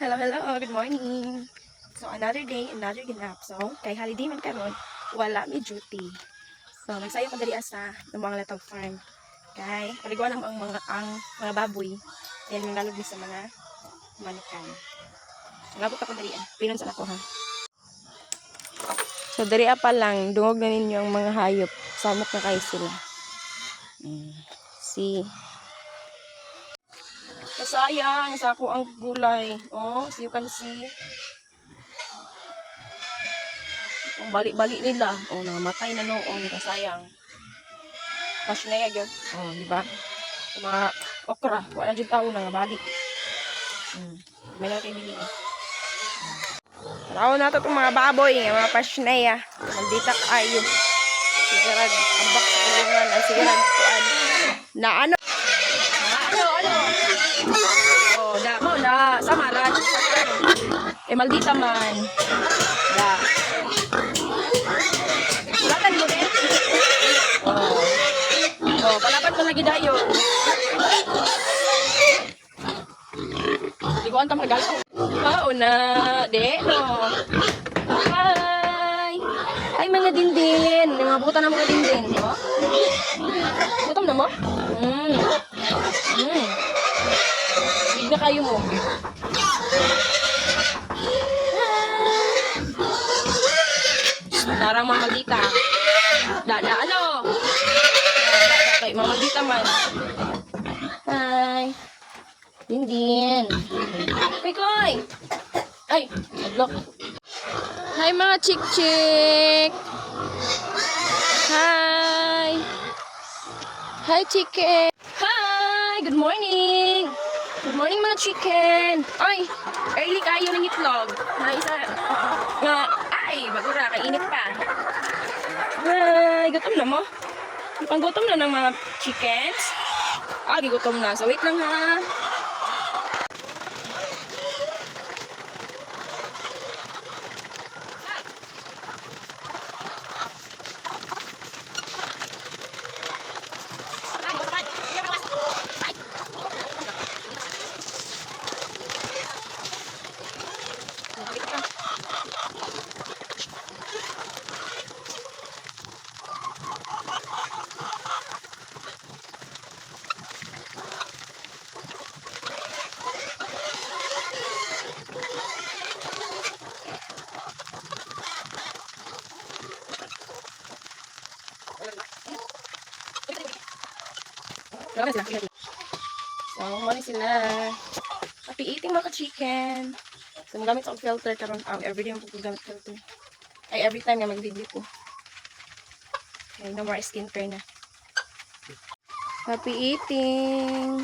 Hello, hello, good morning. So, another day, another ganap. So, kay holiday man karon, wala mi duty. So, nagsayo ko dali sa mga latag farm. Kay, paliguan ang mga baboy. Dahil nangalog ni sa mga manukan. So, nabot ako dali. Pinon sa ako ha. So, dali pa lang, dungog na ninyo ang mga hayop. Samot na kayo sila. See. Sayang sa ako ang gulay. Oh, so you can see. Ang balik-balik nila. Oh, namatay na noon. Sayang. Cash na yan. Oh, di ba? Mga okra. Wala dyan tao na balik. May lang kayo bilhin. Taraw na ito itong mga baboy. Mga pashnaya. Maldita kayo. Sigurad. Ambak sa kulungan. Ay, sigurad kuan. Na ano? Oh, na samaran. Maldita man. Da. Latan mo din. Oh, palapan ko lagi dayo. Di ko antang magal. Una, de, no. Hi. Hi mga dindin. Mga buta na mga dindin. Oh. Gutom na mo? Big na kayo mo. Darang mamagita. Ano? Okay, mamagita man. Hi. Dindin. Koy. Ay, nag-lock. Hi mga chik-chik. Hi. Hi chicken. Hi, good morning. Good morning mga chicken. Ay, early kayo ng itlog. Na isa. Ay, bagura, kainit pa. Ay, gutom na mo. Panggutom na ng mga chickens. Gutom na. So, wait lang ha. So, mali sila. Happy eating mga chicken. So, magamit akong filter karon everyday mo gamit filter. Ay, every time nga mag-video ko. Okay, no more skincare na. Happy eating.